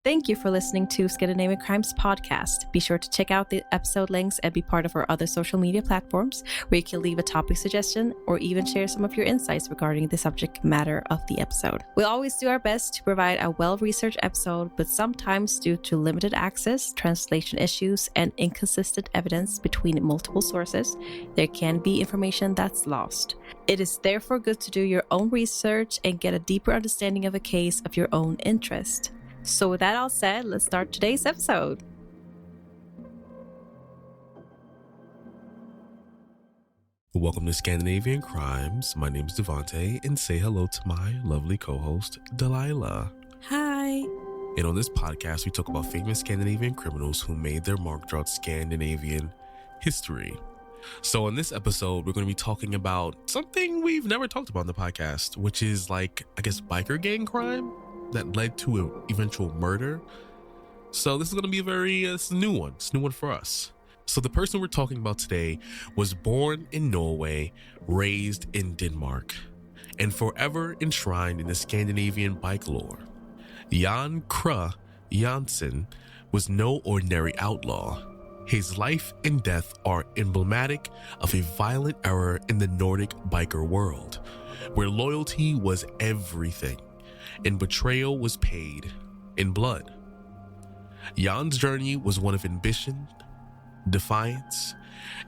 Thank you for listening to Scandinavian Crimes Podcast. Be sure to check out the episode links and be part of our other social media platforms where you can leave a topic suggestion or even share some of your insights regarding the subject matter of the episode. We'll always do our best to provide a well-researched episode, but sometimes due to limited access, translation issues, and inconsistent evidence between multiple sources, there can be information that's lost. It is therefore good to do your own research and get a deeper understanding of a case of your own interest. So with that all said, let's start today's episode. Welcome to Scandinavian Crimes. My name is Devante, and say hello to my lovely co-host, Delila. Hi. And on this podcast, we talk about famous Scandinavian criminals who made their mark throughout Scandinavian history. So in this episode, we're going to be talking about something we've never talked about on the podcast, which is biker gang crime that led to an eventual murder. So this is going to be it's a new one. It's a new one for us. So the person we're talking about today was born in Norway, raised in Denmark, and forever enshrined in the Scandinavian bike lore. Yahn Krogh Jensen was no ordinary outlaw. His life and death are emblematic of a violent era in the Nordic biker world, where loyalty was everything and betrayal was paid in blood. Yahn's journey was one of ambition, defiance,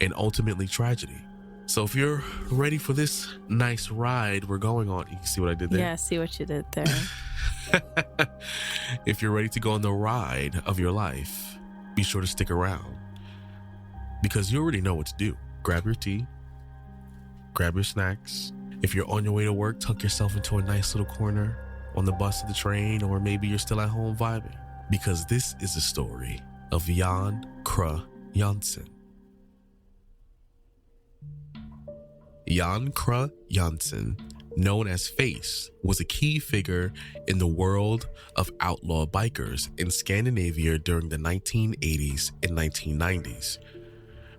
and ultimately tragedy. So if you're ready for this nice ride we're going on, you see what I did there? Yeah, I see what you did there. If you're ready to go on the ride of your life, be sure to stick around because you already know what to do. Grab your tea, grab your snacks. If you're on your way to work, tuck yourself into a nice little corner on the bus or the train, or maybe you're still at home vibing, because this is the story of Yahn Krogh Jensen. Yahn Krogh Jensen, known as Face, was a key figure in the world of outlaw bikers in Scandinavia during the 1980s and 1990s.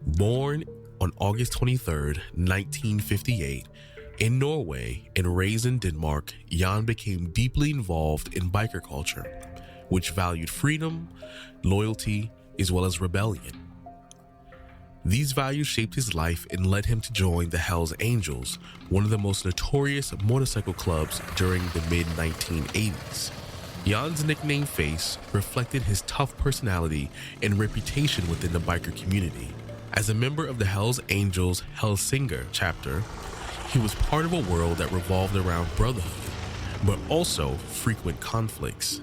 Born on August 23rd, 1958, in Norway and raised in Denmark, Yahn became deeply involved in biker culture, which valued freedom, loyalty, as well as rebellion. These values shaped his life and led him to join the Hells Angels, one of the most notorious motorcycle clubs during the mid-1980s. Yahn's nickname Face reflected his tough personality and reputation within the biker community. As a member of the Hells Angels Helsingør chapter, he was part of a world that revolved around brotherhood, but also frequent conflicts.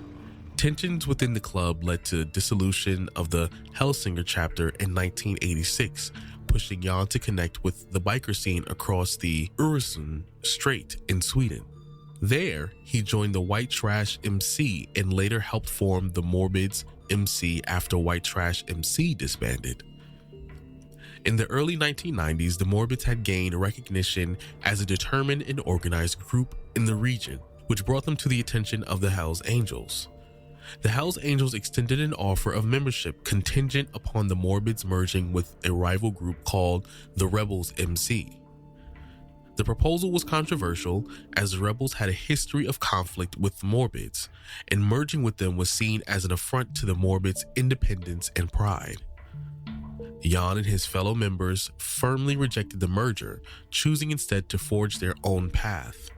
Tensions within the club led to dissolution of the Helsingør chapter in 1986, pushing Yahn to connect with the biker scene across the Öresund Strait in Sweden. There, he joined the White Trash MC and later helped form the Morbids MC after White Trash MC disbanded. In the early 1990s, the Morbids had gained recognition as a determined and organized group in the region, which brought them to the attention of the Hells Angels. The Hells Angels extended an offer of membership contingent upon the Morbids merging with a rival group called the Rebels MC. The proposal was controversial as the Rebels had a history of conflict with the Morbids, and merging with them was seen as an affront to the Morbids' independence and pride. Yahn and his fellow members firmly rejected the merger, choosing instead to forge their own path.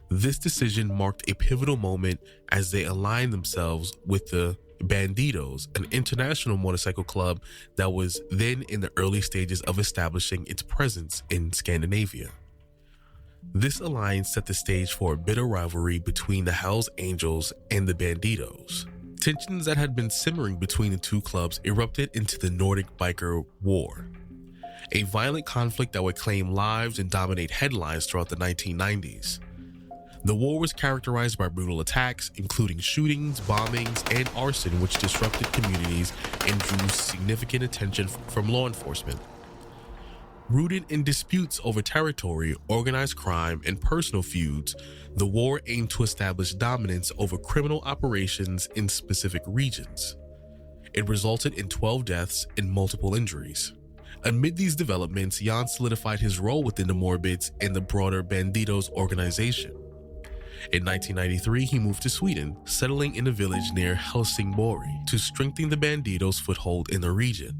This decision marked a pivotal moment as they aligned themselves with the Bandidos, an international motorcycle club that was then in the early stages of establishing its presence in Scandinavia. This alliance set the stage for a bitter rivalry between the Hells Angels and the Bandidos. Tensions that had been simmering between the two clubs erupted into the Nordic Biker War, a violent conflict that would claim lives and dominate headlines throughout the 1990s. The war was characterized by brutal attacks, including shootings, bombings, and arson, which disrupted communities and drew significant attention from law enforcement. Rooted in disputes over territory, organized crime, and personal feuds, the war aimed to establish dominance over criminal operations in specific regions. It resulted in 12 deaths and multiple injuries. Amid these developments, Yahn solidified his role within the Morbids and the broader Bandidos organization. In 1993, he moved to Sweden, settling in a village near Helsingborg to strengthen the Bandidos' foothold in the region.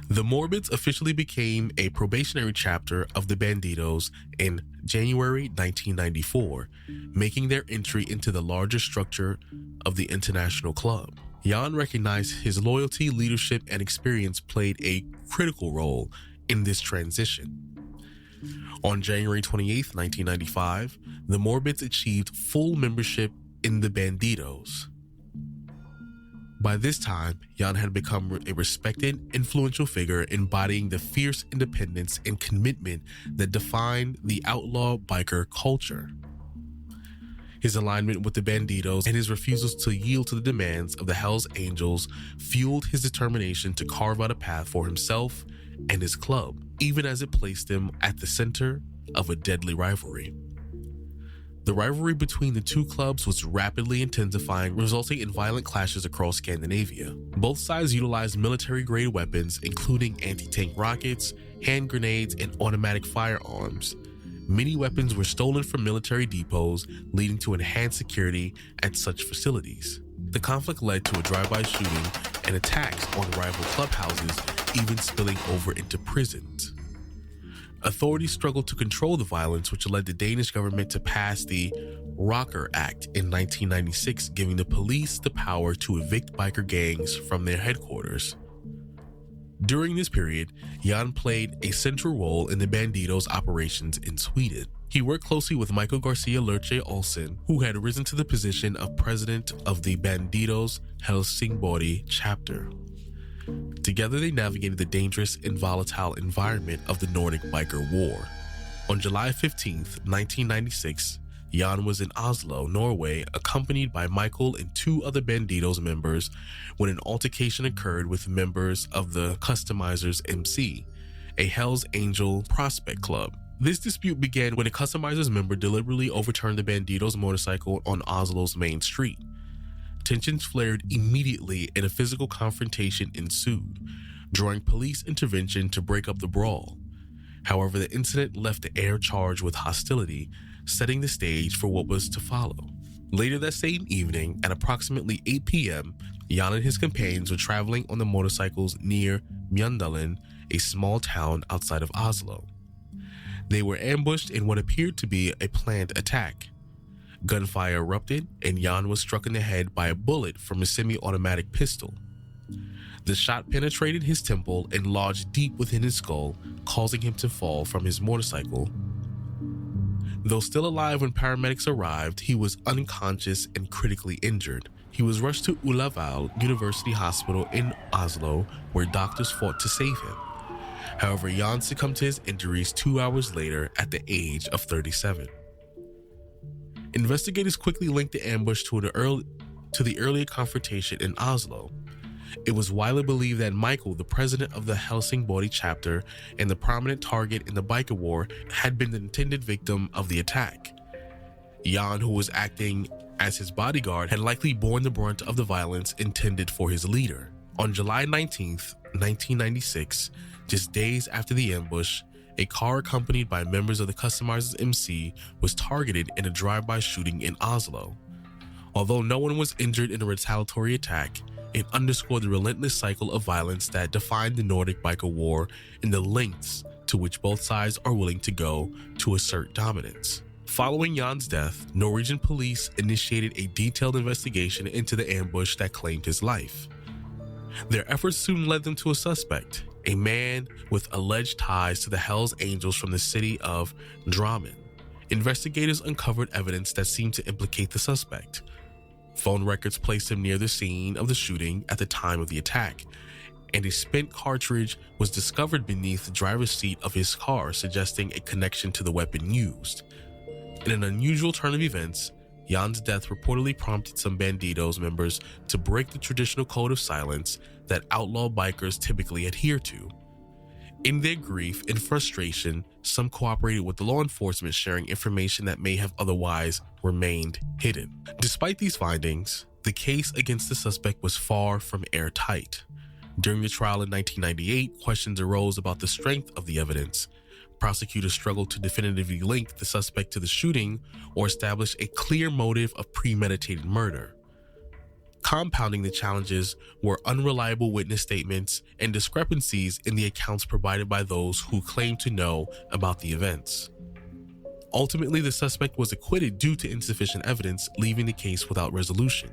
The Morbids officially became a probationary chapter of the Bandidos in January 1994, making their entry into the larger structure of the international club. Yahn recognized his loyalty, leadership, and experience played a critical role in this transition. On January 28, 1995, the Morbids achieved full membership in the Bandidos. By this time, Yahn had become a respected, influential figure embodying the fierce independence and commitment that defined the outlaw biker culture. His alignment with the Bandidos and his refusals to yield to the demands of the Hells Angels fueled his determination to carve out a path for himself and his club, even as it placed him at the center of a deadly rivalry. The rivalry between the two clubs was rapidly intensifying, resulting in violent clashes across Scandinavia. Both sides utilized military-grade weapons, including anti-tank rockets, hand grenades, and automatic firearms. Many weapons were stolen from military depots, leading to enhanced security at such facilities. The conflict led to a drive-by shooting and attacks on rival clubhouses, even spilling over into prisons. Authorities struggled to control the violence, which led the Danish government to pass the Rocker Act in 1996, giving the police the power to evict biker gangs from their headquarters. During this period, Yahn played a central role in the Bandidos' operations in Sweden. He worked closely with Michael Garcia Lerche Olsen, who had risen to the position of president of the Bandidos Helsingborg chapter. Together, they navigated the dangerous and volatile environment of the Nordic biker war. On July 15, 1996, Yahn was in Oslo, Norway, accompanied by Michael and two other Bandidos members when an altercation occurred with members of the Customizers MC, a Hells Angel prospect club. This dispute began when a Customizers member deliberately overturned the Bandidos motorcycle on Oslo's main street. Tensions flared immediately and a physical confrontation ensued, drawing police intervention to break up the brawl. However, the incident left the air charged with hostility, setting the stage for what was to follow. Later that same evening, at approximately 8 p.m., Yahn and his companions were traveling on the motorcycles near Mjøndalen, a small town outside of Oslo. They were ambushed in what appeared to be a planned attack. Gunfire erupted, and Yahn was struck in the head by a bullet from a semi-automatic pistol. The shot penetrated his temple and lodged deep within his skull, causing him to fall from his motorcycle. Though still alive when paramedics arrived, he was unconscious and critically injured. He was rushed to Ullevål University Hospital in Oslo, where doctors fought to save him. However, Yahn succumbed to his injuries 2 hours later at the age of 37. Investigators quickly linked the ambush to the earlier confrontation in Oslo. It was widely believed that Michael, the president of the Helsingborg chapter and the prominent target in the biker war, had been the intended victim of the attack. Yahn, who was acting as his bodyguard, had likely borne the brunt of the violence intended for his leader. On July 19, 1996, just days after the ambush, a car accompanied by members of the Customizers MC was targeted in a drive-by shooting in Oslo. Although no one was injured in the retaliatory attack, it underscored the relentless cycle of violence that defined the Nordic biker war and the lengths to which both sides are willing to go to assert dominance. Following Yahn's death, Norwegian police initiated a detailed investigation into the ambush that claimed his life. Their efforts soon led them to a suspect, a man with alleged ties to the Hells Angels from the city of Drammen. Investigators uncovered evidence that seemed to implicate the suspect. Phone records placed him near the scene of the shooting at the time of the attack, and a spent cartridge was discovered beneath the driver's seat of his car, suggesting a connection to the weapon used. In an unusual turn of events, Yahn's death reportedly prompted some Bandidos members to break the traditional code of silence that outlaw bikers typically adhere to. In their grief and frustration, some cooperated with the law enforcement, sharing information that may have otherwise remained hidden. Despite these findings, the case against the suspect was far from airtight. During the trial in 1998, questions arose about the strength of the evidence. Prosecutors struggled to definitively link the suspect to the shooting or establish a clear motive of premeditated murder. Compounding the challenges were unreliable witness statements and discrepancies in the accounts provided by those who claimed to know about the events. Ultimately, the suspect was acquitted due to insufficient evidence, leaving the case without resolution.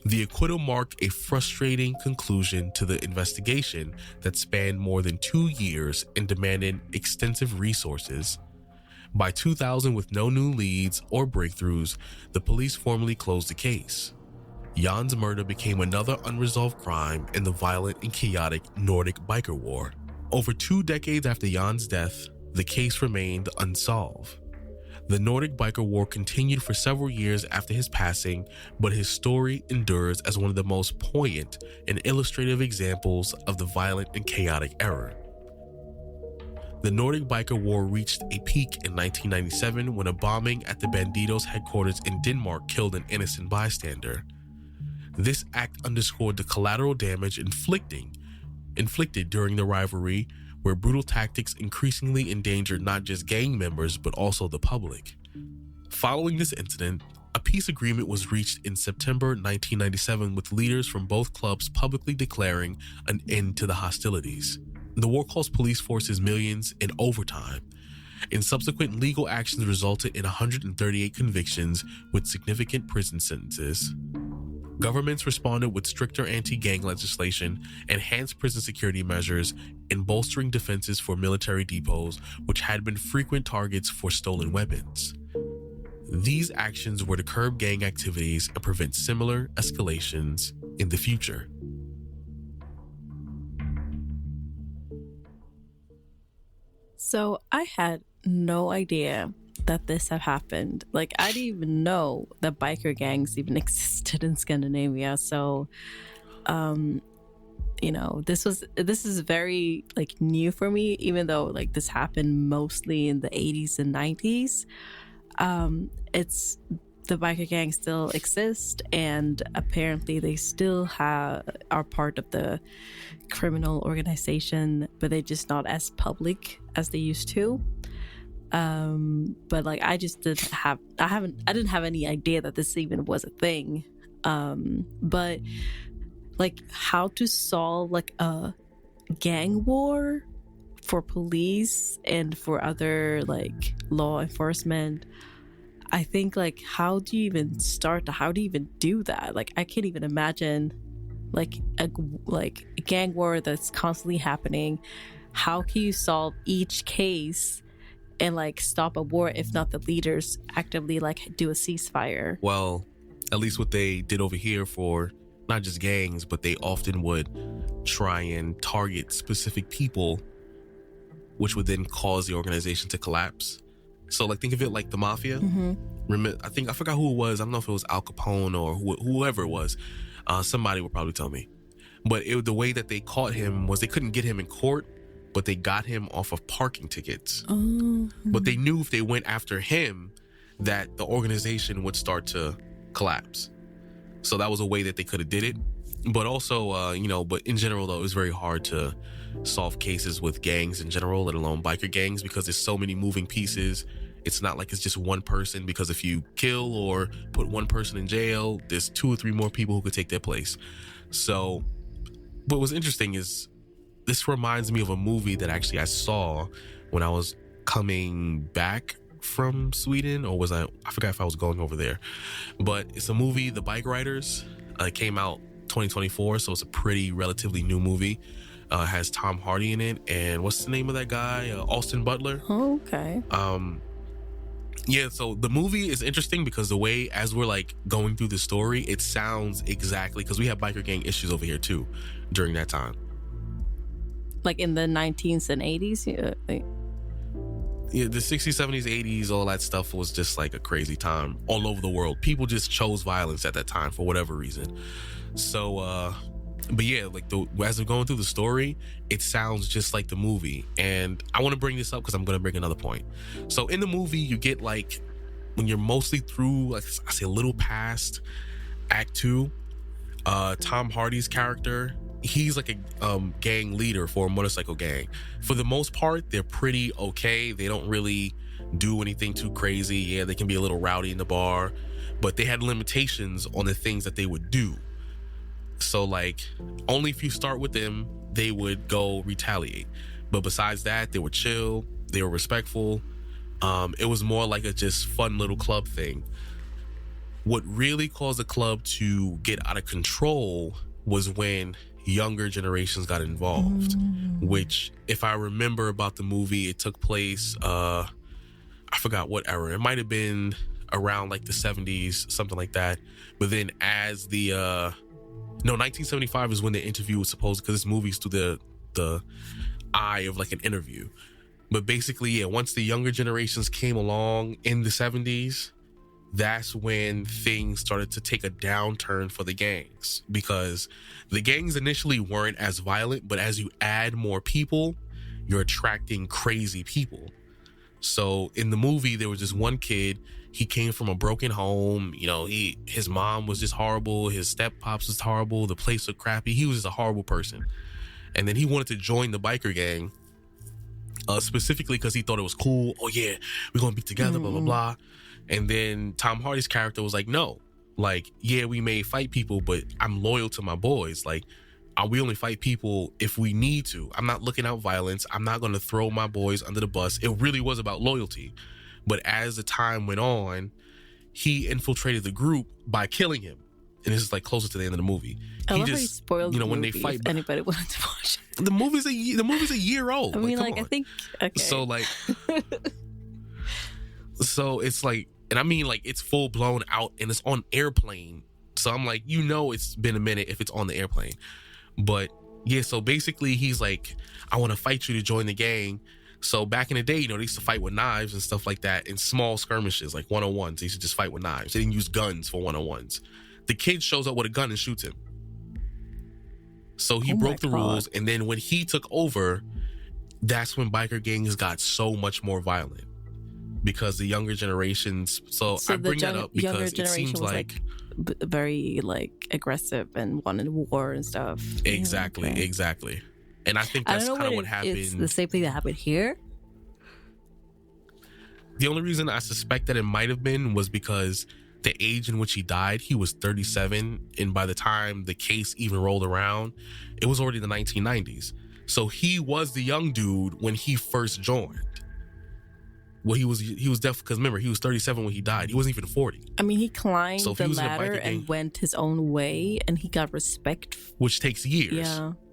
The acquittal marked a frustrating conclusion to the investigation that spanned more than 2 years and demanded extensive resources. By 2000, with no new leads or breakthroughs, the police formally closed the case. Yahn's murder became another unresolved crime in the violent and chaotic Nordic biker war. Over 2 decades after Yahn's death, the case remained unsolved. The Nordic biker war continued for several years after his passing, but his story endures as one of the most poignant and illustrative examples of the violent and chaotic era. The Nordic biker war reached a peak in 1997 when a bombing at the Bandidos headquarters in Denmark killed an innocent bystander. This act underscored the collateral damage inflicted during the rivalry, where brutal tactics increasingly endangered not just gang members but also the public. Following this incident, a peace agreement was reached in September 1997 with leaders from both clubs publicly declaring an end to the hostilities. The war cost police forces millions in overtime, and subsequent legal actions resulted in 138 convictions with significant prison sentences. Governments responded with stricter anti-gang legislation, enhanced prison security measures, and bolstering defenses for military depots, which had been frequent targets for stolen weapons. These actions were to curb gang activities and prevent similar escalations in the future. So I had no idea that this had happened. Like, I didn't even know that biker gangs even existed in Scandinavia. So, this is very like new for me, even though like this happened mostly in the 80s and 90s. The biker gangs still exist, and apparently they still are part of the criminal organization, but they're just not as public as they used to. But like I didn't have any idea that this even was a thing. But like how to solve like a gang war for police and for other like law enforcement, I think like how do you even do that? Like I can't even imagine like a gang war that's constantly happening. How can you solve each case and like stop a war if not the leaders actively like do a ceasefire? Well, at least what they did over here for not just gangs, but they often would try and target specific people, which would then cause the organization to collapse. So like think of it like the mafia. Mm-hmm. Remember, I forgot who it was. I don't know if it was Al Capone or whoever it was. Somebody will probably tell me. But the way that they caught him was they couldn't get him in court, but they got him off of parking tickets. Oh. But they knew if they went after him, that the organization would start to collapse. So that was a way that they could have did it. But also, but in general, though, it was very hard to solve cases with gangs in general, let alone biker gangs, because there's so many moving pieces. It's not like it's just one person, because if you kill or put one person in jail, there's 2 or 3 more people who could take their place. So what was interesting is this reminds me of a movie that actually I saw when I was coming back from Sweden, or was I forgot if I was going over there. But it's a movie, The Bike Riders. It came out 2024, so it's a pretty relatively new movie. Has Tom Hardy in it, and what's the name of that guy? Austin Butler. Oh, okay. Yeah, so the movie is interesting because the way, as we're like going through the story, it sounds exactly, because we have biker gang issues over here too during that time. Like in the 19s and 80s? Yeah, the 60s, 70s, 80s, all that stuff was just like a crazy time all over the world. People just chose violence at that time for whatever reason. So, but yeah, like as we're going through the story, it sounds just like the movie. And I want to bring this up because I'm going to bring another point. So in the movie, you get like, when you're mostly through, like I say, a little past Act 2, Tom Hardy's character, he's like a gang leader for a motorcycle gang. For the most part, they're pretty okay. They don't really do anything too crazy. Yeah, they can be a little rowdy in the bar, but they had limitations on the things that they would do. So like, only if you start with them, they would go retaliate. But besides that, they were chill, they were respectful. It was more like a just fun little club thing. What really caused the club to get out of control was when younger generations got involved, which, if I remember about the movie, it took place, I forgot what era. It might have been around like the 70s, something like that. But then as the, 1975 is when the interview was supposed, because this movie's through the eye of like an interview. But basically, yeah, once the younger generations came along in the 70s, that's when things started to take a downturn for the gangs, because the gangs initially weren't as violent, but as you add more people, you're attracting crazy people. So in the movie, there was this one kid. He came from a broken home. You know, his mom was just horrible. His step-pops was horrible. The place was crappy. He was just a horrible person. And then he wanted to join the biker gang, specifically because he thought it was cool. Oh yeah, we're gonna be together, blah blah blah. And then Tom Hardy's character was like, no, like, yeah, we may fight people, but I'm loyal to my boys. Like, we only fight people if we need to. I'm not looking out violence. I'm not going to throw my boys under the bus. It really was about loyalty. But as the time went on, he infiltrated the group by killing him. And this is like closer to the end of the movie. I love how he spoiled the when movie, they fight. if anybody wanted to watch it. The movie's a year old. I mean, like I think, okay. So like, so it's like, and I mean, like, it's full blown out and it's on airplane. So I'm like, it's been a minute if it's on the airplane. But yeah, so basically he's like, I want to fight you to join the gang. So back in the day, they used to fight with knives and stuff like that in small skirmishes, like 1-on-1s. They used to just fight with knives. They didn't use guns for 1-on-1s. The kid shows up with a gun and shoots him. So he broke the rules. And then when he took over, that's when biker gangs got so much more violent. Because the younger generations, so I bring that up because it seems like very like aggressive and wanted war and stuff. Exactly. And I think that's kind of what happened. It's the same thing that happened here. The only reason I suspect that it might have been was because the age in which he died, he was 37, and by the time the case even rolled around, it was already the 1990s. So he was the young dude when he first joined. Well, he was definitely, because remember, he was 37 when he died. He wasn't even 40. I mean, he climbed the ladder and went his own way, and he got respect. Which takes years.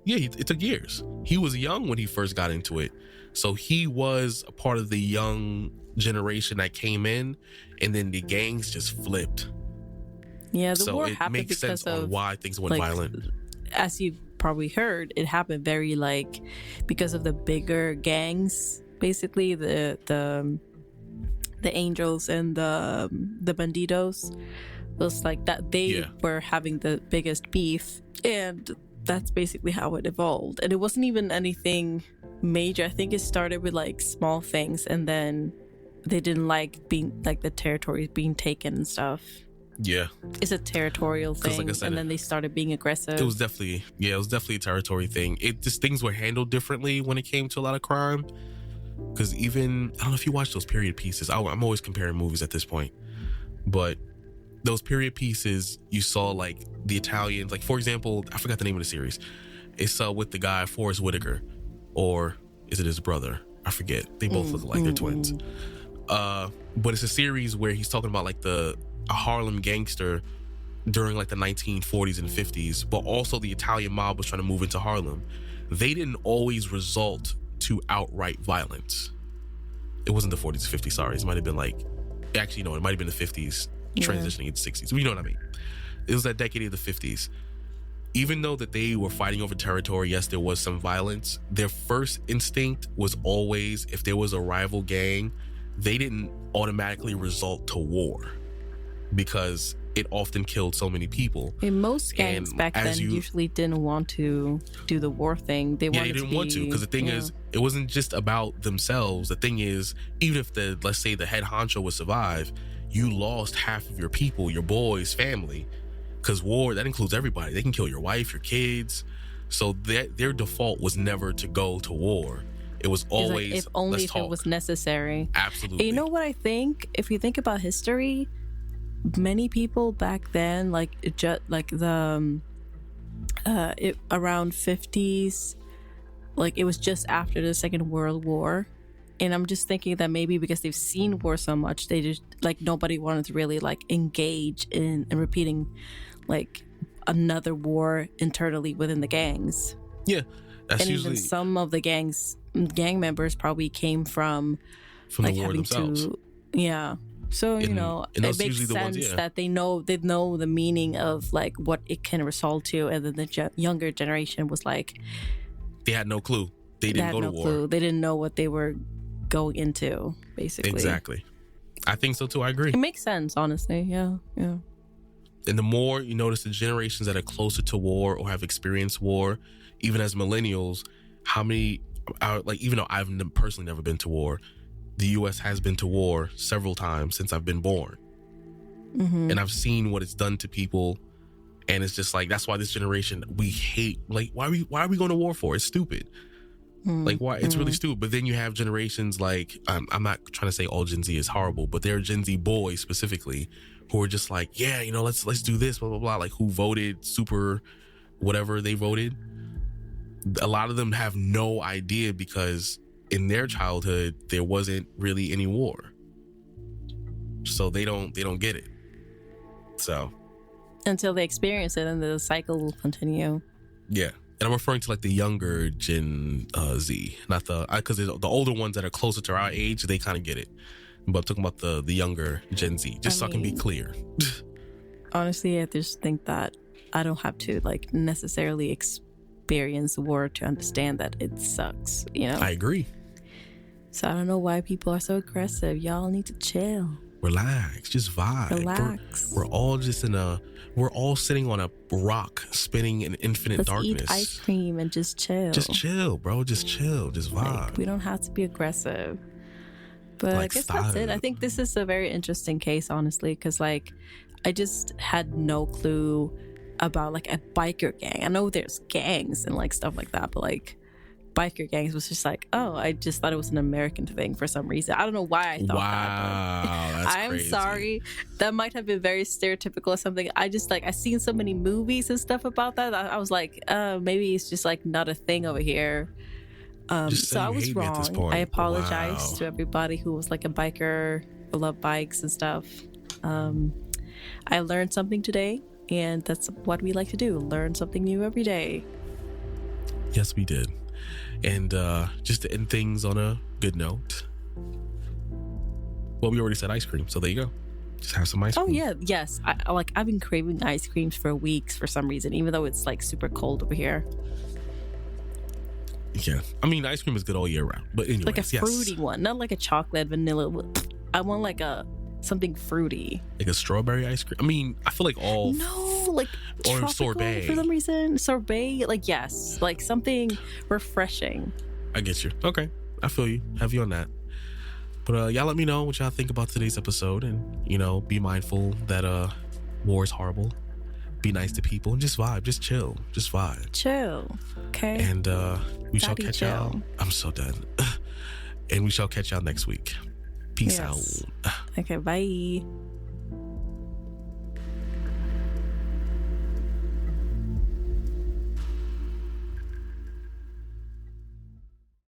Yeah, it took years. He was young when he first got into it. So he was a part of the young generation that came in, and then the gangs just flipped. Yeah, the war happened makes because sense on why things went violent. As you probably heard, it happened very like because of the bigger gangs. Basically, the angels and the bandidos, was like that. They were having the biggest beef, and that's basically how it evolved. And it wasn't even anything major. I think it started with like small things, and then they didn't like being like the territories being taken and stuff. Yeah, it's a territorial thing, like I said, and then they started being aggressive. It was definitely a territory thing. It just, things were handled differently when it came to a lot of crime. Because even, I don't know if you watch those period pieces. I'm always comparing movies at this point. But those period pieces, you saw like the Italians, like for example, I forgot the name of the series. It's with the guy, Forrest Whitaker. Or is it his brother? I forget. They both look alike. They're twins. But it's a series where he's talking about like a Harlem gangster during like the 1940s and 50s. But also the Italian mob was trying to move into Harlem. They didn't always result to outright violence. It wasn't the 40s, 50s, sorry. It might have been like, actually, no, it might have been the 50s, transitioning into 60s. You know what I mean? It was that decade of the 50s. Even though that they were fighting over territory, yes, there was some violence. Their first instinct was always, if there was a rival gang, they didn't automatically result to war because it often killed so many people. And most gangs back then usually didn't want to do the war thing. They didn't want to, because the thing is, it wasn't just about themselves. The thing is, even if let's say the head honcho would survive, you lost half of your people, your boys, family, because war, that includes everybody. They can kill your wife, your kids. So their default was never to go to war. It was always, if only let's if it was necessary. Absolutely. And you know what I think? If you think about history, many people back then, like the around 50s, like it was just after the Second World War. And I'm just thinking that maybe because they've seen war so much, they just like nobody wanted to really like engage in repeating like another war internally within the gangs. Yeah, that's and usually even some of the gang members probably came from the like war having themselves. So and it makes sense ones, that they know the meaning of like what it can result to, and then the younger generation was like they had no clue. They didn't go to war. Clue. They didn't know what they were going into, basically. Exactly. I think so too. I agree. It makes sense, honestly. Yeah. And the more you notice the generations that are closer to war or have experienced war, even as millennials, how many are like, even though I've personally never been to war, the U.S. has been to war several times since I've been born. Mm-hmm. And I've seen what it's done to people. And it's just like, that's why this generation, we hate, like, why are we going to war for? It's stupid. Like, why? It's really stupid. But then you have generations like, I'm not trying to say all Gen Z is horrible, but there are Gen Z boys specifically who are just like, yeah, you know, let's do this, blah, blah, blah. Like, who voted super whatever they voted. A lot of them have no idea because in their childhood, there wasn't really any war. So they don't get it. So. Until they experience it and the cycle will continue. Yeah. And I'm referring to like the younger Gen Z, not because the older ones that are closer to our age, they kind of get it. But I'm talking about the younger Gen Z, just so I can be clear. Honestly, I just think that I don't have to like necessarily experience war to understand that it sucks, you know? I agree. So I don't know why people are so aggressive. Y'all need to chill. Relax, just vibe. Relax. We're all just we're all sitting on a rock spinning in infinite darkness. Eat ice cream and just chill. Just chill, bro. Just chill. Just vibe. Like, we don't have to be aggressive. But like, I guess that's it. I think this is a very interesting case, honestly, because like I just had no clue about like a biker gang. I know there's gangs and like stuff like that, but like biker gangs was just like, oh, I just thought it was an American thing for some reason. I don't know why I thought that. Wow, that's I'm crazy. sorry. That might have been very stereotypical or something. I just like, I've seen so many movies and stuff about that. I was like, maybe it's just like not a thing over here. So I was wrong. I apologize to everybody who was like a biker, who loved bikes and stuff. I learned something today, and that's what we like to do. Learn something new every day. Yes, we did. And just to end things on a good note, well, we already said ice cream, so there you go. Just have some ice cream. Oh yeah, yes. I've been craving ice creams for weeks for some reason, even though it's like super cold over here. Yeah, I mean, ice cream is good all year round, but anyways, like a fruity one, not like a chocolate vanilla. I want like something fruity, like a strawberry ice cream. I mean, I feel like or sorbet for some reason. Sorbet, like yes, like something refreshing. I get you. Okay, I feel you. Have you on that. But y'all let me know what y'all think about today's episode, and you know, be mindful that war is horrible. Be nice to people and just vibe, just chill, just vibe. Chill, okay. And we shall catch y'all. I'm so done. And we shall catch y'all next week. Peace out. Okay, bye.